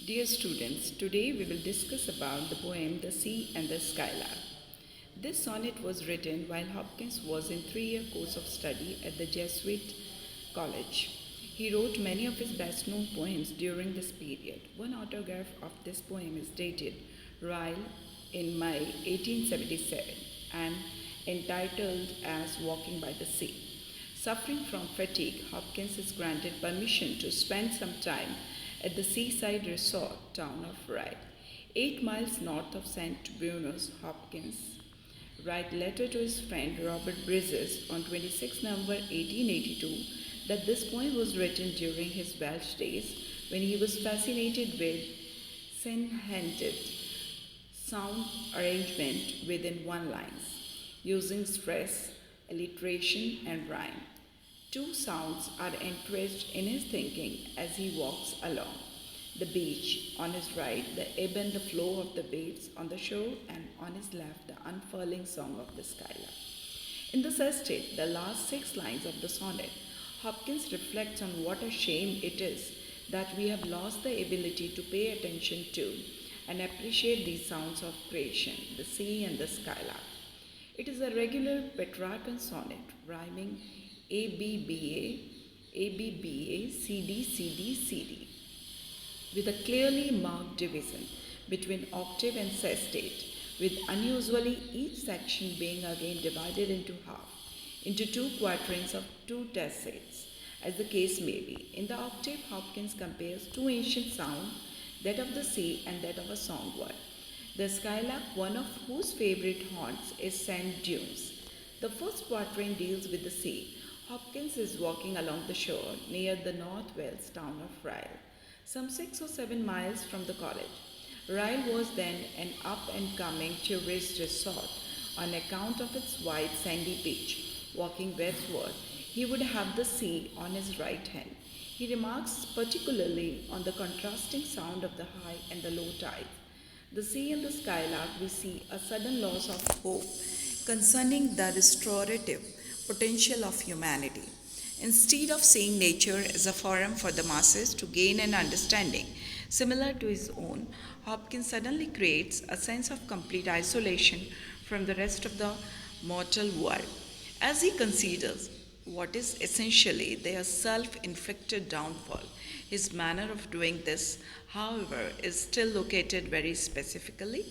Dear students, today we will discuss about the poem The Sea and the Skylark. This sonnet was written while Hopkins was in 3-year course of study at the Jesuit College. He wrote many of his best known poems during this period. One autograph of this poem is dated Ryle in May 1877 and entitled as Walking by the Sea. Suffering from fatigue, Hopkins is granted permission to spend some time at the seaside resort town of Rye, 8 miles north of St. Bruno's. Hopkins write letter to his friend Robert Bridges on 26 November 1882 that this poem was written during his Welsh days when he was fascinated with sin-handed sound arrangement within one lines, using stress, alliteration, and rhyme. Two sounds are entrenched in his thinking as he walks along the beach. On his right, the ebb and the flow of the waves on the shore, and on his left, the unfurling song of the skylark. In the sestet, the last 6 lines of the sonnet, Hopkins reflects on what a shame it is that we have lost the ability to pay attention to and appreciate these sounds of creation, the sea and the skylark. It is a regular Petrarchan sonnet, rhyming ABBA, ABBA, CD, CD, CD, with a clearly marked division between octave and sestet, with unusually each section being again divided into half, into 2 quatrains of 2 tercets, as the case may be. In the octave, Hopkins compares 2 ancient sounds, that of the sea and that of a songbird. The skylark, one of whose favorite haunts is sand dunes. The first quatrain deals with the sea. Hopkins is walking along the shore near the North Wales town of Ryle, some 6 or 7 miles from the college. Ryle was then an up-and-coming tourist resort on account of its wide sandy beach. Walking westward, he would have the sea on his right hand. He remarks particularly on the contrasting sound of the high and the low tides. The sea and the skylark, we see a sudden loss of hope concerning the restorative potential of humanity. Instead of seeing nature as a forum for the masses to gain an understanding similar to his own, Hopkins suddenly creates a sense of complete isolation from the rest of the mortal world, as he considers what is essentially their self-inflicted downfall. His manner of doing this, however, is still located very specifically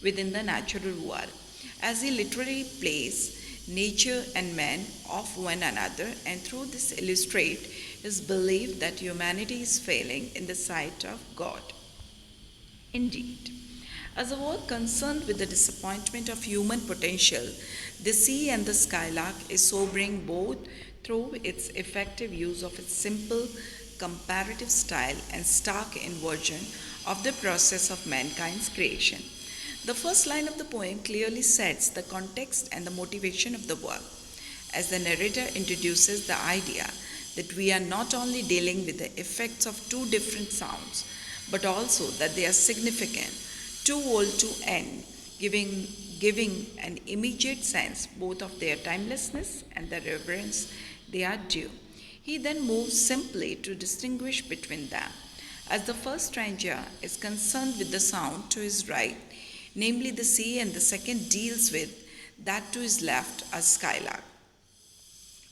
within the natural world, as he literally plays nature and man off one another, and through this illustrate his belief that humanity is failing in the sight of God. Indeed, as a work concerned with the disappointment of human potential, the sea and the skylark is sobering both through its effective use of its simple comparative style and stark inversion of the process of mankind's creation. The first line of the poem clearly sets the context and the motivation of the work, as the narrator introduces the idea that we are not only dealing with the effects of 2 different sounds, but also that they are significant, too old to end, giving an immediate sense both of their timelessness and the reverence they are due. He then moves simply to distinguish between them, as the first stanza is concerned with the sound to his right, namely the sea, and the second deals with that to his left, a skylark.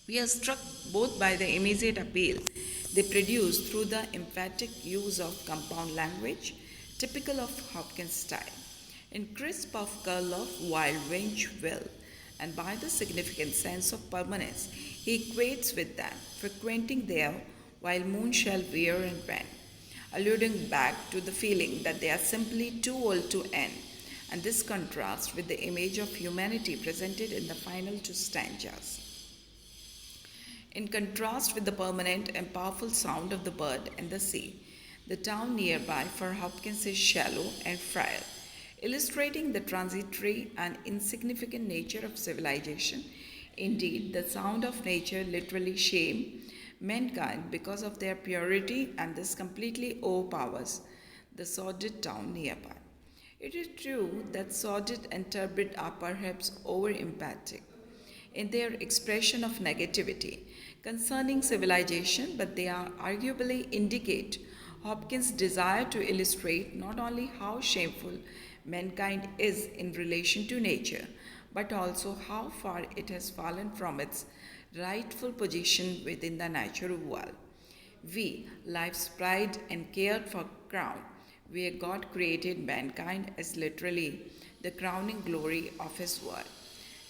We are struck both by the immediate appeal they produce through the emphatic use of compound language, typical of Hopkins' style, in crisp of curl of wild winch will, and by the significant sense of permanence he equates with them, frequenting there while moon shall wear and bend, alluding back to the feeling that they are simply too old to end, and this contrasts with the image of humanity presented in the final 2 stanzas. In contrast with the permanent and powerful sound of the bird and the sea, the town nearby for Hopkins is shallow and frail, illustrating the transitory and insignificant nature of civilization. Indeed, the sound of nature literally shame mankind because of their purity, and this completely overpowers the sordid town nearby. It is true that sordid and turbid are perhaps over emphatic in their expression of negativity concerning civilization, but they are arguably indicate Hopkins' desire to illustrate not only how shameful mankind is in relation to nature, but also how far it has fallen from its rightful position within the natural world. We, life's pride and cared for crown, where God created mankind as literally the crowning glory of his world.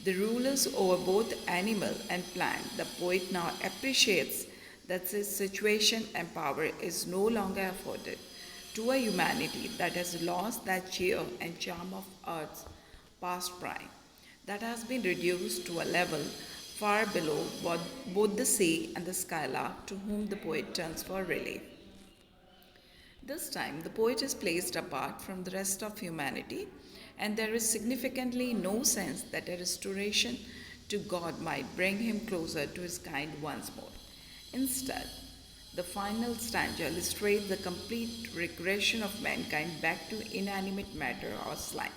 The rulers over both animal and plant, the poet now appreciates that this situation and power is no longer afforded to a humanity that has lost that cheer and charm of earth's past prime, that has been reduced to a level far below both the sea and the skylark to whom the poet turns for relief. This time, the poet is placed apart from the rest of humanity, and there is significantly no sense that a restoration to God might bring him closer to his kind once more. Instead, the final stanza illustrates the complete regression of mankind back to inanimate matter or slime,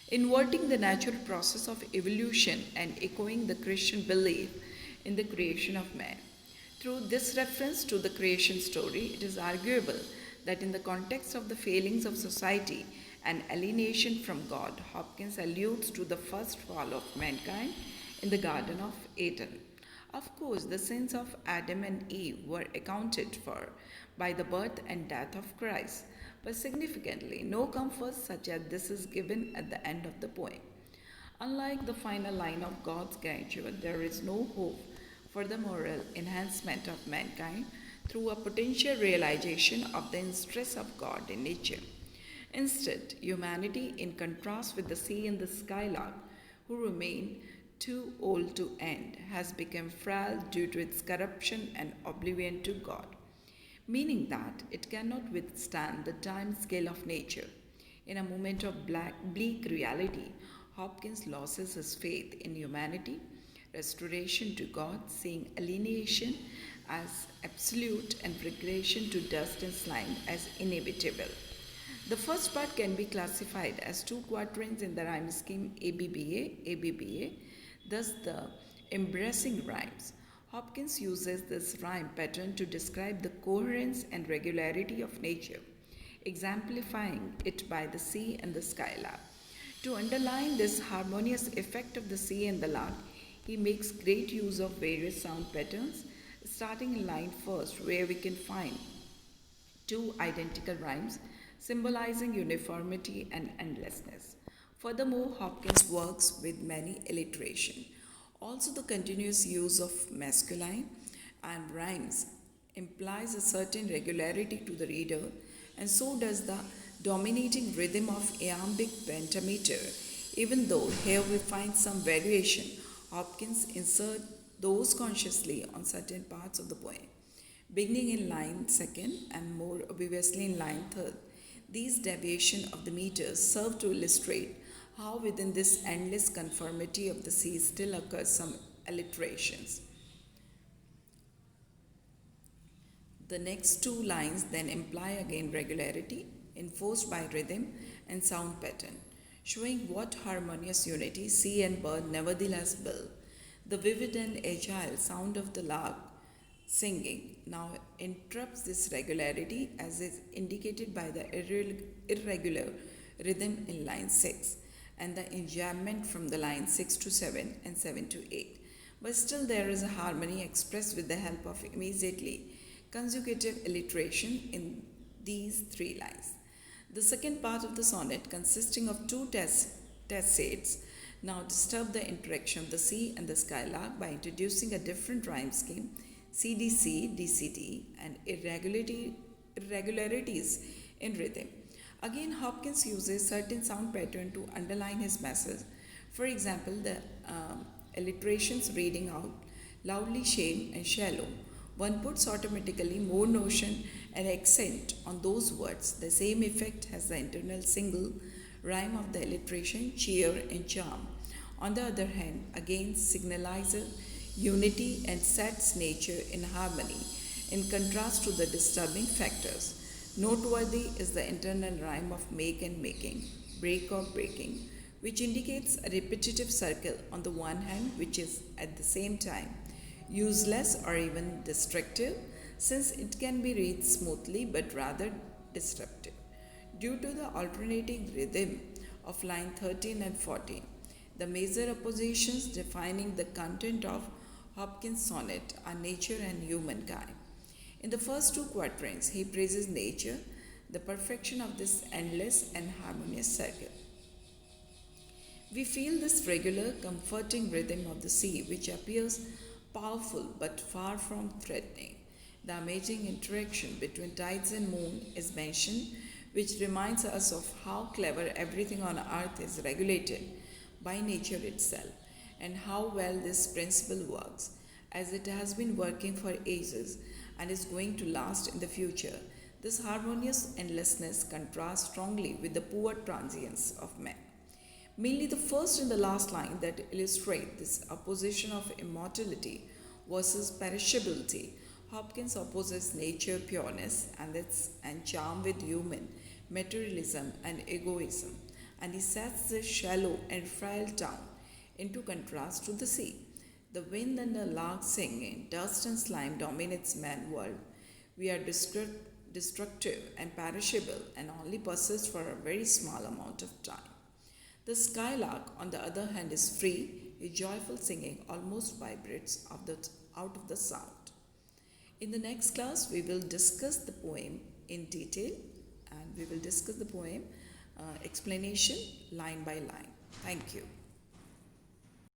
inverting the natural process of evolution and echoing the Christian belief in the creation of man. Through this reference to the creation story, it is arguable that in the context of the failings of society and alienation from God, Hopkins alludes to the first fall of mankind in the Garden of Eden. Of course, the sins of Adam and Eve were accounted for by the birth and death of Christ, but significantly, no comfort such as this is given at the end of the poem. Unlike the final line of God's grandeur, there is no hope for the moral enhancement of mankind through a potential realization of the interest of God in nature. Instead, humanity, in contrast with the sea and the skylark, who remain too old to end, has become frail due to its corruption and oblivion to God, meaning that it cannot withstand the time scale of nature. In a moment of bleak reality, Hopkins loses his faith in humanity, restoration to God, seeing alienation as absolute and regression to dust and slime as inevitable. The first part can be classified as two quatrains in the rhyme scheme ABBA, ABBA, thus the embracing rhymes. Hopkins uses this rhyme pattern to describe the coherence and regularity of nature, exemplifying it by the sea and the skylark. To underline this harmonious effect of the sea and the lark, he makes great use of various sound patterns, starting in line first, where we can find two identical rhymes symbolizing uniformity and endlessness. Furthermore, Hopkins works with many alliteration. Also, the continuous use of masculine and rhymes implies a certain regularity to the reader, and so does the dominating rhythm of iambic pentameter. Even though here we find some variation, Hopkins inserts those consciously on certain parts of the poem, beginning in line second and more obviously in line third. These deviations of the meters serve to illustrate how within this endless conformity of the sea still occurs some alliterations. The next two lines then imply again regularity, enforced by rhythm and sound pattern, showing what harmonious unity sea and bird nevertheless build. The vivid and agile sound of the lark singing now interrupts this regularity as is indicated by the irregular rhythm in line 6 and the enjambment from the line 6 to 7 and 7 to 8. But still there is a harmony expressed with the help of immediately consecutive alliteration in these three lines. The second part of the sonnet, consisting of two tessates, now disturb the interaction of the sea and the skylark by introducing a different rhyme scheme, CDC, DCD, and irregularities in rhythm. Again, Hopkins uses certain sound pattern to underline his message. For example, the alliterations reading out loudly shame and shallow. One puts automatically more notion and accent on those words. The same effect has the internal single rhyme of the alliteration cheer and charm. On the other hand, again signalizes unity and sets nature in harmony in contrast to the disturbing factors. Noteworthy is the internal rhyme of make and making, break or breaking, which indicates a repetitive circle on the one hand, which is at the same time useless or even destructive, since it can be read smoothly but rather disruptive. Due to the alternating rhythm of line 13 and 14, the major oppositions defining the content of Hopkins' sonnet are nature and humankind. In the first two quatrains, he praises nature, the perfection of this endless and harmonious circle. We feel this regular, comforting rhythm of the sea, which appears powerful but far from threatening. The amazing interaction between tides and moon is mentioned, which reminds us of how clever everything on earth is regulated by nature itself, and how well this principle works, as it has been working for ages and is going to last in the future. This harmonious endlessness contrasts strongly with the poor transience of men. Mainly the first and the last line that illustrate this opposition of immortality versus perishability. Hopkins opposes nature pureness and charm with human materialism and egoism, and he sets the shallow and frail town into contrast to the sea. The wind and the lark singing, dust and slime dominates man world. We are destructive and perishable and only persist for a very small amount of time. The skylark, on the other hand, is free, his joyful singing almost vibrates out of the sound. In the next class, we will discuss the poem in detail, and we will discuss the poem explanation line by line. Thank you.